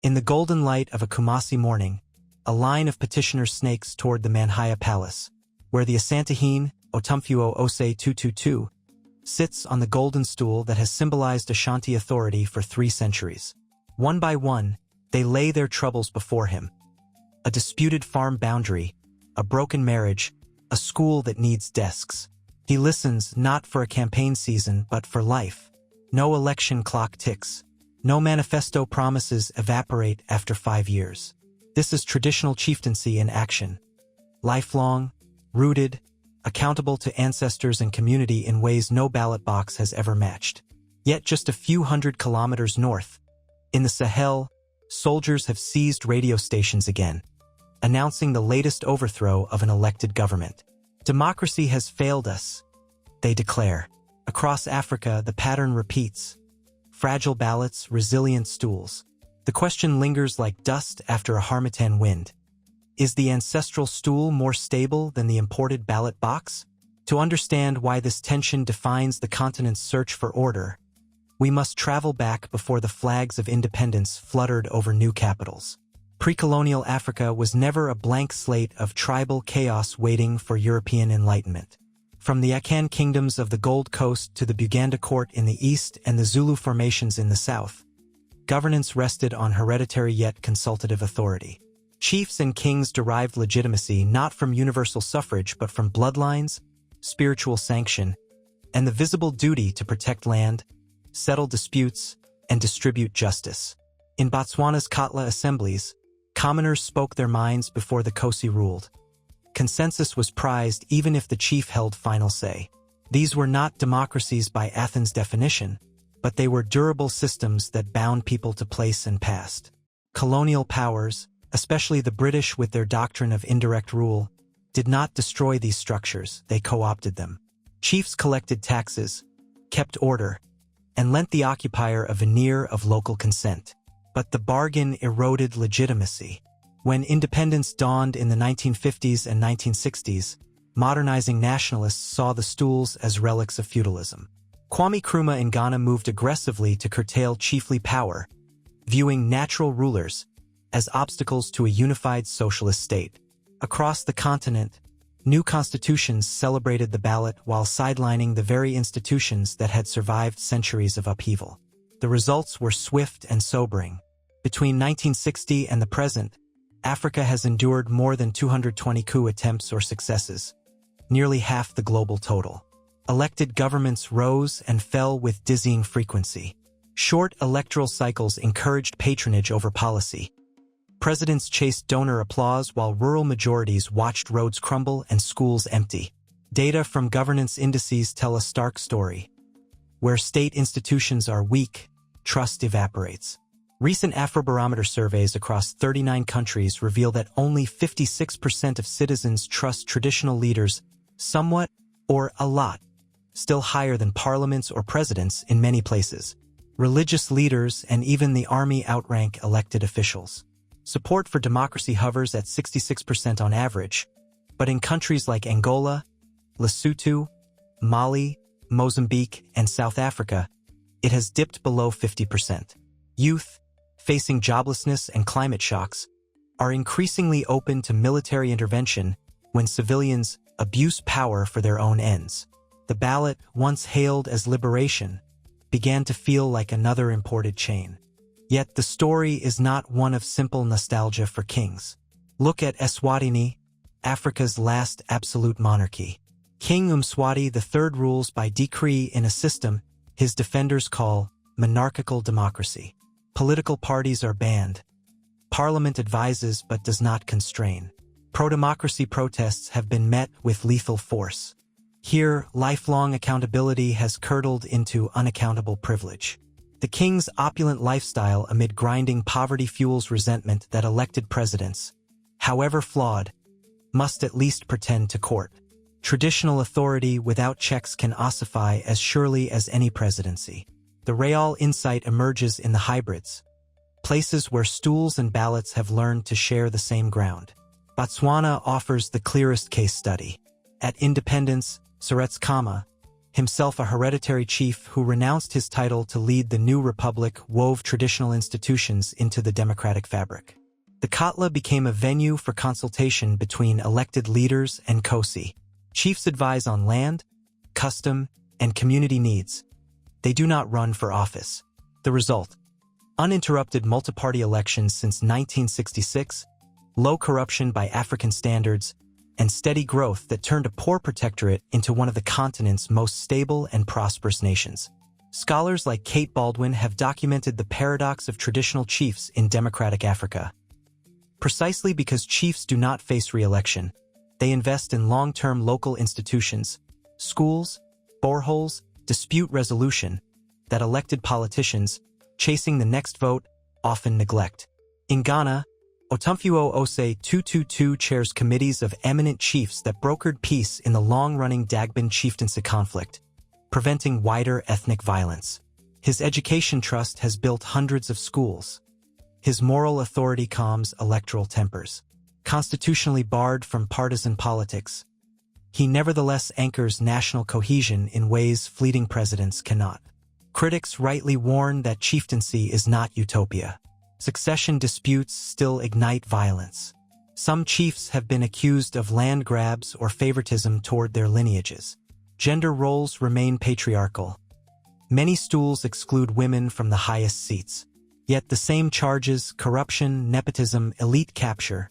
In the golden light of a Kumasi morning, a line of petitioners snakes toward the Manhaya Palace, where the Asantehene, Otumfuo Ose 222, sits on the golden stool that has symbolized Ashanti authority for 3 centuries. One by one, they lay their troubles before him. A disputed farm boundary, a broken marriage, a school that needs desks. He listens not for a campaign season but for life. No election clock ticks. No manifesto promises evaporate after 5 years. This is traditional chieftaincy in action. Lifelong, rooted, accountable to ancestors and community in ways no ballot box has ever matched. Yet just a few hundred kilometers north, in the Sahel, soldiers have seized radio stations again, announcing the latest overthrow of an elected government. Democracy has failed us, they declare. Across Africa, the pattern repeats. Fragile ballots, resilient stools. The question lingers like dust after a harmattan wind. Is the ancestral stool more stable than the imported ballot box? To understand why this tension defines the continent's search for order, we must travel back before the flags of independence fluttered over new capitals. Pre-colonial Africa was never a blank slate of tribal chaos waiting for European enlightenment. From the Akan kingdoms of the Gold Coast to the Buganda court in the east and the Zulu formations in the south, governance rested on hereditary yet consultative authority. Chiefs and kings derived legitimacy not from universal suffrage but from bloodlines, spiritual sanction, and the visible duty to protect land, settle disputes, and distribute justice. In Botswana's Kotla assemblies, commoners spoke their minds before the Kosi ruled. Consensus was prized even if the chief held final say. These were not democracies by Athens' definition, but they were durable systems that bound people to place and past. Colonial powers, especially the British with their doctrine of indirect rule, did not destroy these structures, they co-opted them. Chiefs collected taxes, kept order, and lent the occupier a veneer of local consent. But the bargain eroded legitimacy. When independence dawned in the 1950s and 1960s, modernizing nationalists saw the stools as relics of feudalism. Kwame Nkrumah in Ghana moved aggressively to curtail chiefly power, viewing natural rulers as obstacles to a unified socialist state. Across the continent, new constitutions celebrated the ballot while sidelining the very institutions that had survived centuries of upheaval. The results were swift and sobering. Between 1960 and the present, Africa has endured more than 220 coup attempts or successes, nearly half the global total. Elected governments rose and fell with dizzying frequency. Short electoral cycles encouraged patronage over policy. Presidents chased donor applause while rural majorities watched roads crumble and schools empty. Data from governance indices tell a stark story. Where state institutions are weak, trust evaporates. Recent Afrobarometer surveys across 39 countries reveal that only 56% of citizens trust traditional leaders somewhat or a lot, still higher than parliaments or presidents in many places. Religious leaders and even the army outrank elected officials. Support for democracy hovers at 66% on average, but in countries like Angola, Lesotho, Mali, Mozambique, and South Africa, it has dipped below 50%. Youth, facing joblessness and climate shocks, are increasingly open to military intervention when civilians abuse power for their own ends. The ballot, once hailed as liberation, began to feel like another imported chain. Yet the story is not one of simple nostalgia for kings. Look at Eswatini, Africa's last absolute monarchy. King Mswati III rules by decree in a system his defenders call monarchical democracy. Political parties are banned. Parliament advises but does not constrain. Pro-democracy protests have been met with lethal force. Here, lifelong accountability has curdled into unaccountable privilege. The king's opulent lifestyle amid grinding poverty fuels resentment that elected presidents, however flawed, must at least pretend to court. Traditional authority without checks can ossify as surely as any presidency. The real insight emerges in the hybrids, places where stools and ballots have learned to share the same ground. Botswana offers the clearest case study. At independence, Seretse Khama, himself a hereditary chief who renounced his title to lead the new republic, wove traditional institutions into the democratic fabric. The Katla became a venue for consultation between elected leaders and Kosi. Chiefs advise on land, custom, and community needs. They do not run for office. The result: uninterrupted multi-party elections since 1966, low corruption by African standards, and steady growth that turned a poor protectorate into one of the continent's most stable and prosperous nations. Scholars like Kate Baldwin have documented the paradox of traditional chiefs in democratic Africa. Precisely because chiefs do not face re-election, they invest in long-term local institutions, schools, boreholes, dispute resolution, that elected politicians, chasing the next vote, often neglect. In Ghana, Otumfuo Ose 222 chairs committees of eminent chiefs that brokered peace in the long-running Dagbon chieftaincy conflict, preventing wider ethnic violence. His education trust has built hundreds of schools. His moral authority calms electoral tempers. Constitutionally barred from partisan politics, he nevertheless anchors national cohesion in ways fleeting presidents cannot. Critics rightly warn that chieftaincy is not utopia. Succession disputes still ignite violence. Some chiefs have been accused of land grabs or favoritism toward their lineages. Gender roles remain patriarchal. Many stools exclude women from the highest seats. Yet the same charges, corruption, nepotism, elite capture,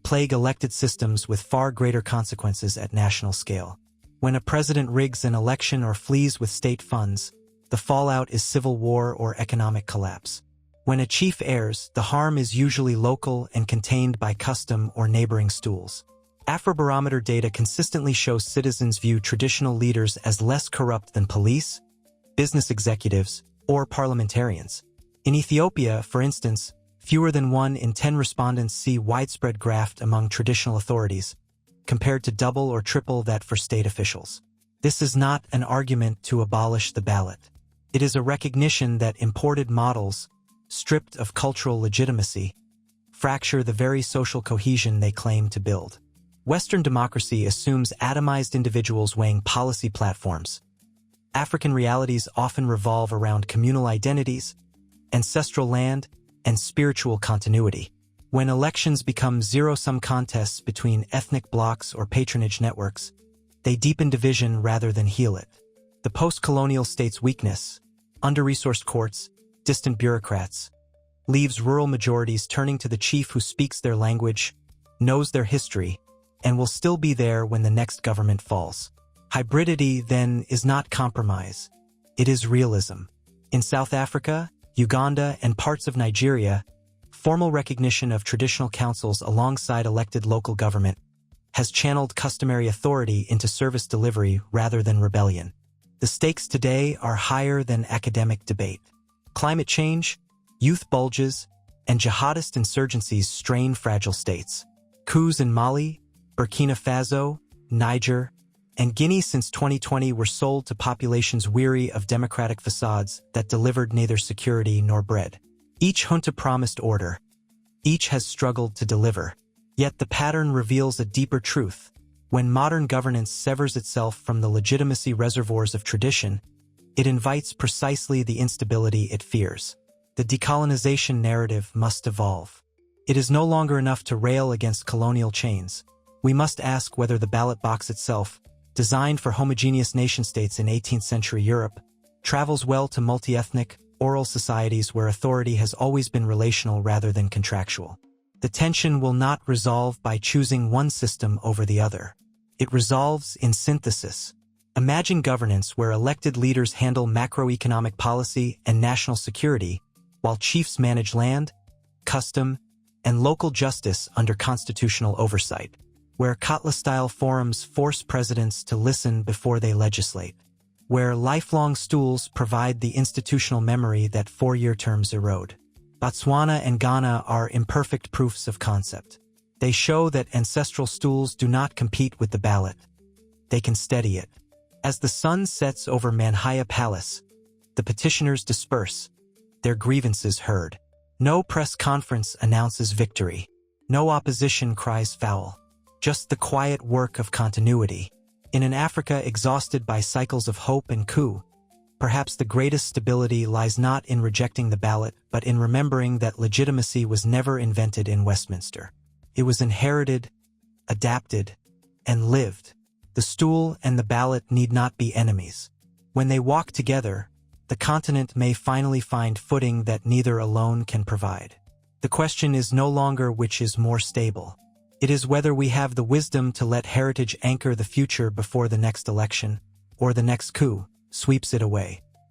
plague elected systems with far greater consequences at national scale. When a president rigs an election or flees with state funds, the fallout is civil war or economic collapse. When a chief errs, the harm is usually local and contained by custom or neighboring stools. Afrobarometer data consistently shows citizens view traditional leaders as less corrupt than police, business executives, or parliamentarians. In Ethiopia, for instance, fewer than 1 in 10 respondents see widespread graft among traditional authorities, compared to double or triple that for state officials. This is not an argument to abolish the ballot. It is a recognition that imported models, stripped of cultural legitimacy, fracture the very social cohesion they claim to build. Western democracy assumes atomized individuals weighing policy platforms. African realities often revolve around communal identities, ancestral land, and spiritual continuity. When elections become zero-sum contests between ethnic blocs or patronage networks, they deepen division rather than heal it. The post-colonial state's weakness, under-resourced courts, distant bureaucrats, leaves rural majorities turning to the chief who speaks their language, knows their history, and will still be there when the next government falls. Hybridity, then, is not compromise. It is realism. In South Africa, Uganda, and parts of Nigeria, formal recognition of traditional councils alongside elected local government has channeled customary authority into service delivery rather than rebellion. The stakes today are higher than academic debate. Climate change, youth bulges, and jihadist insurgencies strain fragile states. Coups in Mali, Burkina Faso, Niger, and Guinea since 2020 were sold to populations weary of democratic facades that delivered neither security nor bread. Each junta promised order. Each has struggled to deliver. Yet the pattern reveals a deeper truth. When modern governance severs itself from the legitimacy reservoirs of tradition, it invites precisely the instability it fears. The decolonization narrative must evolve. It is no longer enough to rail against colonial chains. We must ask whether the ballot box itself, designed for homogeneous nation-states in 18th century Europe, travels well to multi-ethnic, oral societies where authority has always been relational rather than contractual. The tension will not resolve by choosing one system over the other. It resolves in synthesis. Imagine governance where elected leaders handle macroeconomic policy and national security, while chiefs manage land, custom, and local justice under constitutional oversight, where Katla-style forums force presidents to listen before they legislate, where lifelong stools provide the institutional memory that four-year terms erode. Botswana and Ghana are imperfect proofs of concept. They show that ancestral stools do not compete with the ballot. They can steady it. As the sun sets over Manhaya Palace, the petitioners disperse, their grievances heard. No press conference announces victory. No opposition cries foul. Just the quiet work of continuity. In an Africa exhausted by cycles of hope and coup, perhaps the greatest stability lies not in rejecting the ballot, but in remembering that legitimacy was never invented in Westminster. It was inherited, adapted, and lived. The stool and the ballot need not be enemies. When they walk together, the continent may finally find footing that neither alone can provide. The question is no longer which is more stable. It is whether we have the wisdom to let heritage anchor the future before the next election, or the next coup sweeps it away.